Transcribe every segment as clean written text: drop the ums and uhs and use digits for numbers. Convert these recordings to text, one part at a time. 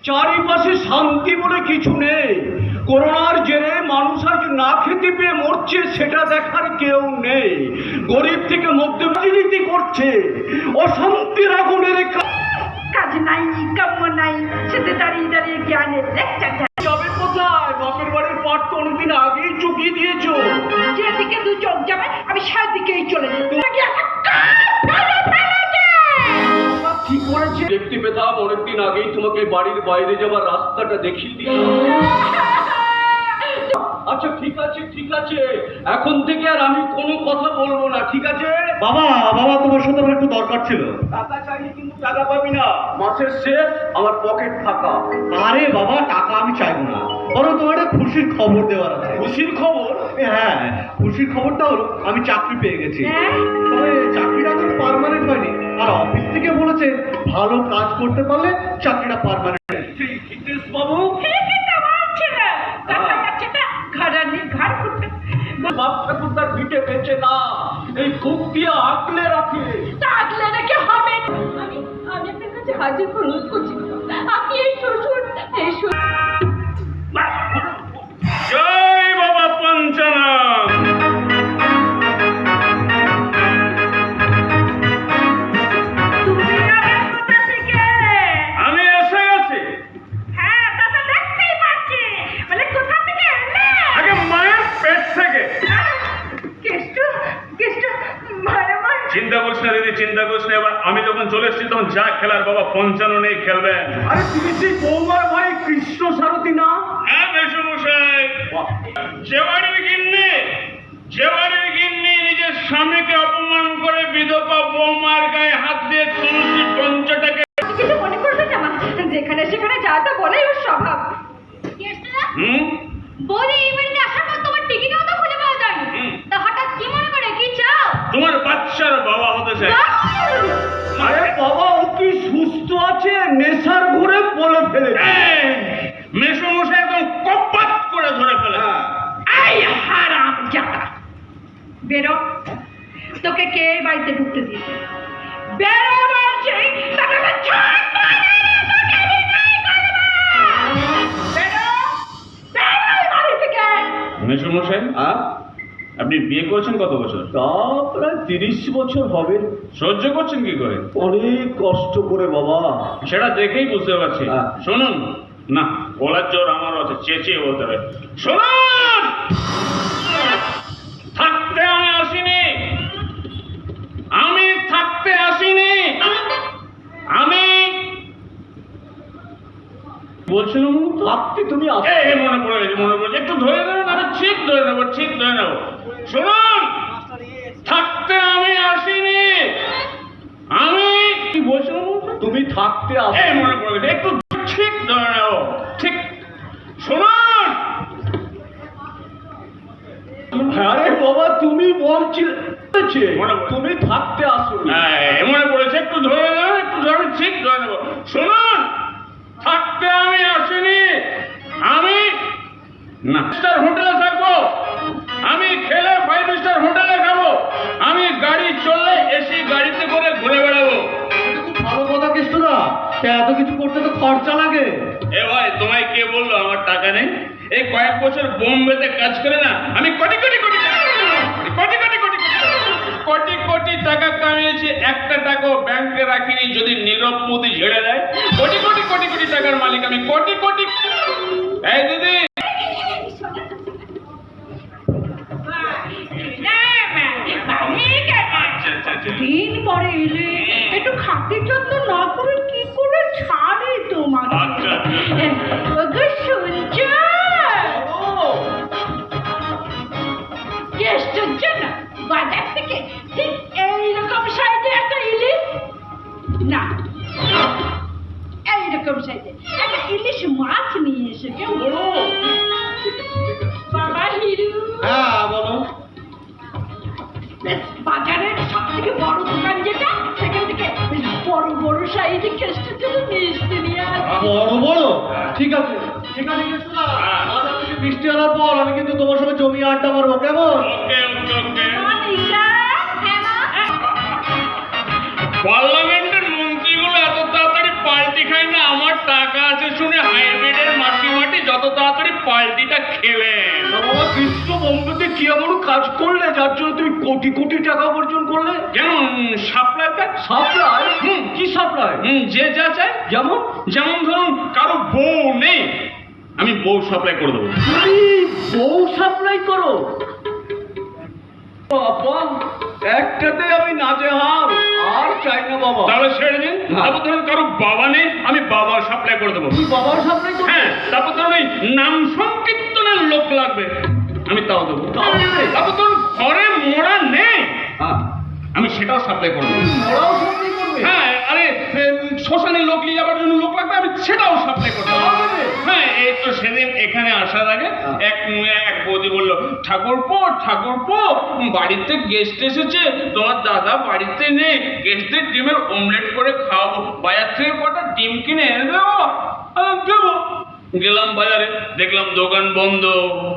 চারিপাশে শান্তি বলে কিছু নেই। করোনার জেরে মানুষ আজ না খেতে পেয়ে মরছে, সেটা দেখার কেউ নেই। গরিব থেকে মধ্যবিত্ত করছে, অশান্তির আগুনের কাজ নাই, কাম্য নাই, সেতে দাঁড়িয়ে দাঁড়িয়ে জ্ঞানের লেকচার। যাবে কোথায়? বাপের বাড়ির পাট তো অনেকদিন আগেই চুকিয়ে দিয়েছো। যেদিকে দু চোখ যাবে আমি সেদিকেই চলে যেত। ঠিক করেছে, দেখতে পেতাম অনেকদিন আগেই তোমাকে বাড়ির বাইরে যাওয়ার রাস্তাটা দেখিয়ে দিলাম। আচ্ছা ঠিক আছে ঠিক আছে, এখন থেকে আর আমি কোনো কথা বলবো না, ঠিক আছে? বাবা বাবা তোমার সাথে আমার একটু দরকার ছিল। টাকা চাইলে কিন্তু টাকা পাবি না, মাসের শেষ আমার পকেট ফাঁকা। আরে বাবা টাকা আমি চাইবো না, বরং তোমার একটা খুশির খবর দেওয়ার আছে। খুশির খবর? হ্যাঁ, খুশির খবরটা হলো আমি চাকরি পেয়ে গেছি। তবে চাকরিটা তো পার্মানেন্ট হয়নি, আর অফিস থেকে বলেছে ভালো কাজ করতে পারলে চাকরিটা পার্মানেন্ট। হিতেশ বাবু, বাপ ঠাকুর তার ভিটে বেঁচে না, এই খুব দিয়ে আঁকলে রাখে। আগলে রেখে হবে। আমি আপনার কাছে হাজির অনুরোধ করছি, আপনি এই শ্বশুর জয় বাবা পঞ্চানন। আমি এসে গেছি। হ্যাঁ, তা তো দেখতেই পাচ্ছি। বলে কোথা থেকে এলে? আগে মায়ের পেট থেকে। কেষ্ট ভালো মান। চিন্তা করিস না দিদি, চিন্তা করিস না। এবার আমি যখন চলে এসেছি তখন যা খেলার বাবা পঞ্চাননেই খেলবেন। আরে তুমি সেই বৌমার ভাই কৃষ্ণ সারথী না? হ্যাঁ মেসোমশাই, যে বাড়ির গিন্নি নিজের স্বামীকে অপমান করে বিধবা বৌমার গায়ে হাত দিয়ে তুলসী পঞ্চটাকে। কিছু মনে করবে না মা, যেখানে সেখানে যা তা বলেই ওর স্বভাব। বলি এই বাড়িতে আসার পর তোমার টিকিটও তো খুলে পাওয়া যায়নি, তা হঠাৎ কি মনে করে কি চাও? তোমার বাচ্চার বাবা হতে চাই। আরে বাবা, ও কি সুস্থ আছে? নেশার ঘুরে বলে ফেলেছে। মেসোমশাই একদম কপাত করে ধরে ফেলে। এই হারাম জাতা, বেরো। তোকে কে এই বাড়িতে ঢুকতে দিয়েছে? বেরো বলছি, তাকে ছাড় মারি তোকে বিদায় করব। বেরো, বেরো এই বাড়ি থেকে। মেসোমশাই, আপনি বিয়ে করেছেন কত বছর? তা প্রায় 30 বছর হবে। সহ্য করছেন কি করে? অনেক কষ্ট করে বাবা। সেটা দেখেই বুঝতে পারছি। শুনুন না, গলার জোর আমারও আছে, চেঁচিয়ে বলতে হবে। শুনুন, থাকতে আমি আসিনি, আমি থাকতে আসিনি। আমি বলছিলাম থাকতে তুমি মনে পড়ে গেছে, মনে পড়ে একটু ধরে নেবেন, আমি ঠিক ধরে নেবো, ঠিক ধরে নেবো। শুনুন, থাকতে আমি আসিনি, আমি কি বলছিলাম? তুমি থাকতে মনে পড়ে গেছে, একটু ঠিক ধরে নেবো, ঠিক। শুনুন, আরে বাবা তুমি বলছিলে তুমি থাকতে আসো। মনে পড়েছে, একটু ধরে নেবো, একটু ধরে, ঠিক ধরে নেবো। শুনুন, থাকতে আমি আসিনি, আমি না স্টার হোটেলে থাকবো, আমি খেলে 5 স্টার হোটেলে খাবো, আমি গাড়ি চললে এসি গাড়িতে করে ঘুরে বেড়াবো। ভালো কথা কৃষ্ণদা, এত কিছু করতে তো খরচা লাগে। এ ভাই, তোমায় কে বললো আমার টাকা নেই? এই কয়েক বছর বোম্বেতে কাজ করে না আমি কোটি কোটি কোটি কোটি কোটি কোটি কোটি কোটি টাকা কামিয়েছি, একটা টাকাও ব্যাংকে রাখিনি। যদি নীরব মোদি ঝেড়ে দেয়, কোটি কোটি কোটি কোটি টাকার মালিক আমি, কোটি কোটি। এই দিদি, দিন পরে এলে একটু খাতির যত্ন না করে কি করে ছাড়ে তোমাকে? শুনছ কেষ্টর জন্য বাজার থেকে ঠিক এইরকম সাইজের একটা ইলিশ, না এইরকম সাইজের একটা ইলিশ মাছ নিয়ে এসে কেউ বাবা হিরু। হ্যাঁ বলো। বাজারের সব থেকে বড় দোকান যেটা, সেখান থেকে বড় বড় সাইজে কেষ্টর জন্য মিষ্টি নিয়ে আসবে। বড় বড়? ঠিক আছে ঠিক আছে কৃষ্ণদা, বাজার থেকে মিষ্টি আনার পর আমি কিন্তু তোমার সঙ্গে জমি আড্ডা মারবো, কেমন? ওকে ওকে ওকে। হ্যাঁ, পার্লামেন্টের মন্ত্রীগুলো এত তাড়াতাড়ি পাল্টে পাল্টি খাই না, আমার টাকা আছে শুনে হাইব্রিডের মাটি যত তাড়াতাড়ি পাল্টিটা খেলেন। তা বাবা কৃষ্ণ বোম্বেতে কি এমন কাজ করলে যার জন্য তুমি কোটি কোটি টাকা উপার্জন করলে? যেমন সাপ্লাই কাজ। সাপ্লাই? কি সাপ্লাই? যে যা চায়, যেমন যেমন ধরুন কারো বউ নেই, আমি বউ সাপ্লাই করে দেবো। তুমি বউ সাপ্লাই করো? বাবা একটাতে আমি নাজেহাল, আর চাই না বাবা। তাহলে ছেড়ে দিন। তারপর ধরুন কারো বাবা নেই, আমি বাবা সাপ্লাই করে দেবো। তুই বাবার সাপ্লাই করো? হ্যাঁ, তারপর ধরুন ওই নাম সংকীর্তনের লোক লাগবে, আমি তাও দেবো। তাও দেবে? তারপর ধরুন ঘরে মোড়া নেই, হ্যাঁ, আমি সেটাও সাপ্লাই করে দেবো। ওরাও সাপ্লাই করবে? হ্যাঁ, আরে শ্মশানে লোক নিয়ে যাবার জন্য লোক লাগবে, আমি সেটাও সাপ্লাই করে দেবো। তাও দেবে? হ্যাঁ, এই তো সেদিন এখানে আসার আগে এক বৌদি বললো, ঠাকুরপো বাড়িতে গেস্ট এসেছে, তোমার দাদা বাড়িতে নেই, গেস্টদের ডিমের অমলেট করে খাওয়াবো, বাজার থেকে কটা ডিম কিনে এনে দেবো। দেবো। গেলাম বাজারে, দেখলাম দোকান বন্ধ।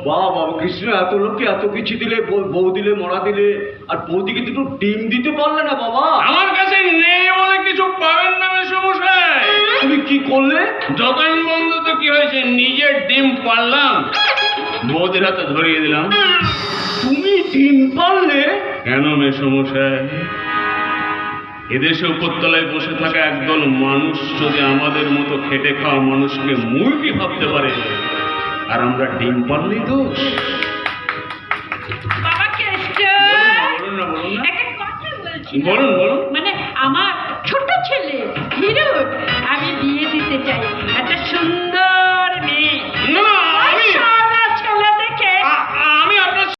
বাবা কৃষ্ণ, এত লোককে এত কিছু দিলে, বউ দিলে, মরা দিলে, আর বৌদিকে দুটো ডিম দিতে পারলে না বাবা? আমার কাছে নেই বলে কিছু পাবেন না মেসমশাই। তুমি কি করলে? দোকান বন্ধ তো কি হয়েছে, নিজের ডিম পারলাম, বৌদির হাতে ধরিয়ে দিলাম। তুমি ডিম পারলে? কেন মেসমশাই, এদেশে উপরতলায় বসে থাকা একদল মানুষ যদি আমাদের মতো খেটে খাওয়া মানুষকে মুরগি ভাবতে পারে, আর আমরা ডিম পারলেই দোষ? বাবা কেষ্ট, বলুন না, বলুন না। একটা কথা বলছি। বলুন, বলুন। মানে আমার